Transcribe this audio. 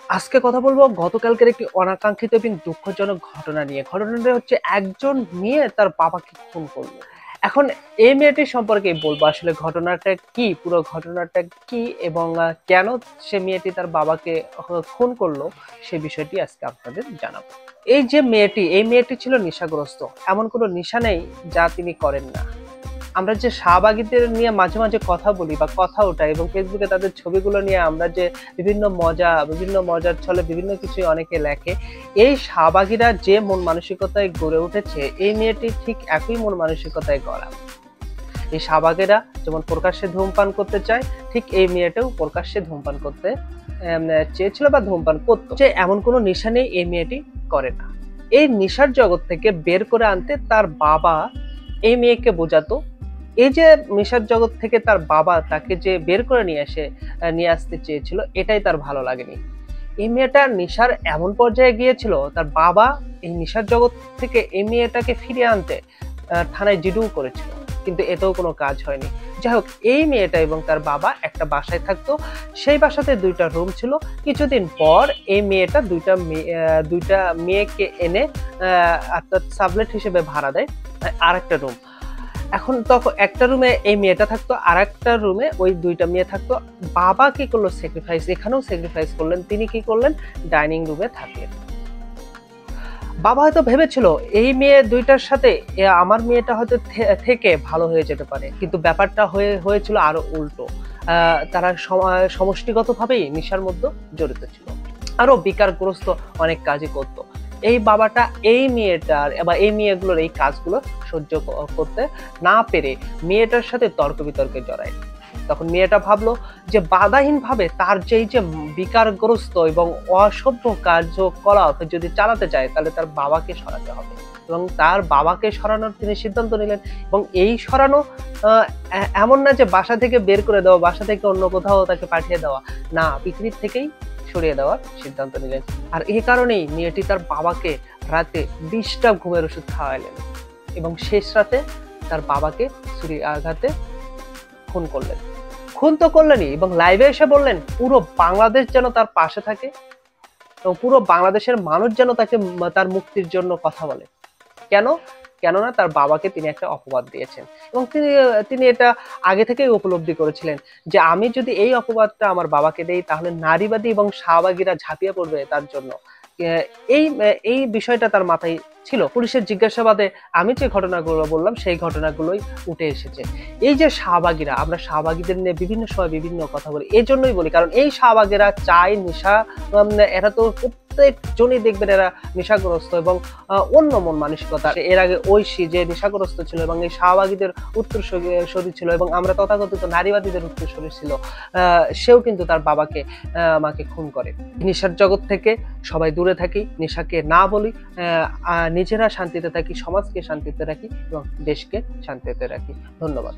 আজকে কথা বলবো গতকালকের একটি অনাকাঙ্ক্ষিত এবং দুঃখজনক ঘটনা নিয়ে। ঘটনাটা হচ্ছে একজন মেয়ে তার বাবাকে খুন করলো। এখন এই মেয়েটির সম্পর্কেই বলবো আসলে ঘটনাটা কি, পুরো ঘটনাটা কি এবং কেন সে মেয়েটি তার বাবাকে খুন করলো সে বিষয়টি আজকে আপনাদের জানাবো। এই মেয়েটি ছিল নেশাগ্রস্ত। এমন কোনো নেশা নেই যা তিনি করেন না। আমরা যে শাহবাগীদের নিয়ে মাঝে মাঝে কথা বলি বা কথা ওঠাই এবং ফেসবুকে তাদের ছবিগুলো নিয়ে আমরা যে বিভিন্ন মজার ছলে বিভিন্ন কিছুই অনেকে লেখে, এই শাহবাগীরা যে মন মানসিকতায় গড়ে উঠেছে এই মেয়েটি ঠিক একই মন মানসিকতায় গড়া। এই শাহবাগীরা যেমন প্রকাশ্যে ধূমপান করতে চায়, ঠিক এই মেয়েটাও প্রকাশ্যে ধূমপান করতে চেয়েছিল বা ধূমপান করতো। যে এমন কোনো নেশা নেই এই মেয়েটি করে না। এই নেশার জগৎ থেকে বের করে আনতে তার বাবা এই মেয়েকে বোঝাতো। এই যে নেশার জগৎ থেকে তার বাবা তাকে যে বের করে নিয়ে আসতে চেয়েছিল, এটাই তার ভালো লাগেনি। এই মেয়েটা নেশার এমন পর্যায়ে গিয়েছিল, তার বাবা এই নেশার জগৎ থেকে এই মেয়েটাকে ফিরিয়ে আনতে থানায় জিডিও করেছিল, কিন্তু এতেও কোনো কাজ হয়নি। যাই হোক, এই মেয়েটা এবং তার বাবা একটা বাসায় থাকতো। সেই বাসাতে দুইটা রুম ছিল। কিছুদিন পর এই মেয়েটা দুইটা মেয়েকে এনে সাবলেট হিসেবে ভাড়া দেয় আর একটা রুম। এখন তখন একটা রুমে এই মেয়েটা থাকতো, আর একটা রুমে ওই দুইটা মেয়ে থাকতো। বাবা কি করলো স্যাক্রিফাইস, এখানেও স্যাক্রিফাইস করলেন। তিনি কি করলেন, ডাইনিং রুমে থাকলেন। বাবা হয়তো ভেবেছিল এই মেয়ে দুইটার সাথে আমার মেয়েটা হয়তো থেকে ভালো হয়ে যেতে পারে, কিন্তু ব্যাপারটা হয়েছিল আরো উল্টো। তারা সমষ্টিগতভাবেই নেশার মধ্যে জড়িত ছিল, আরো বিকারগ্রস্ত অনেক কাজই করত। এই বাবাটা এই মেয়েটার বা এই মেয়েগুলোর এই কাজগুলো সহ্য করতে না পেরে মেয়েটার সাথে তর্ক বিতর্কে জড়ায়। তখন মেয়েটা ভাবলো যে বাধাহীন ভাবে তার যে বিকারগ্রস্ত এবং অসভ্য কার্যকলাপ যদি চালাতে চায়, তাহলে তার বাবাকে সরাতে হবে। এবং তার বাবাকে সরানোর তিনি সিদ্ধান্ত নিলেন। এবং এই সরানো এমন না যে বাসা থেকে বের করে দেওয়া, বাসা থেকে অন্য কোথাও তাকে পাঠিয়ে দেওয়া, না, পৃথিবীর থেকেই সরিয়ে দেওয়ার সিদ্ধান্ত নিলেন। আর এই কারণেই মেয়েটি তার বাবাকে রাতে 20টা ঘুমের ওষুধ খাওয়াইলেন এবং শেষ রাতে তার বাবাকে ছুরি আঘাতে খুন করলেন। খুন তো করলেনই, এবং লাইভে এসে বললেন পুরো বাংলাদেশ যেন তার পাশে থাকে এবং পুরো বাংলাদেশের মানুষ যেন তার মুক্তির জন্য কথা বলে। কেন? কেননা তার বাবাকে তিনি একটা অপবাদ দিয়েছেন এবং তিনি এটা আগে থেকেই উপলব্ধি করেছিলেন যে আমি যদি এই অপবাদটা আমার বাবাকে দেই, তাহলে নারীবাদী এবং শাহবাগীরা ঝাঁপিয়ে পড়বে তার জন্য। এই এই বিষয়টা তার মাথায় ছিল। পুলিশের জিজ্ঞাসাবাদে আমি যে ঘটনাগুলো বললাম সেই ঘটনাগুলোই উঠে এসেছে। এই যে শাহবাগীরা, আমরা শাহবাগীদের নিয়ে বিভিন্ন সময় বিভিন্ন কথা বলি, এই জন্যই বলি কারণ এই শাহবাগীরা চায় নেশা। এরা তো প্রত্যেকজনই দেখবেন এরা নেশাগ্রস্ত এবং অন্য মন মানসিকতা। এর আগে ঐশী যে নেশাগ্রস্ত ছিল এবং এই শাহবাগীদের উত্তরসূরি ছিল এবং আমরা তথাকথিত নারীবাদীদের উত্তরসূরি ছিল, সেও কিন্তু তার বাবাকে মাকে খুন করে। নেশার জগৎ থেকে সবাই দূরে থাকি, নেশাকে না বলি, নিজেরা শান্তিতে থাকি, সমাজকে শান্তিতে রাখি এবং দেশকে শান্তিতে রাখি। ধন্যবাদ।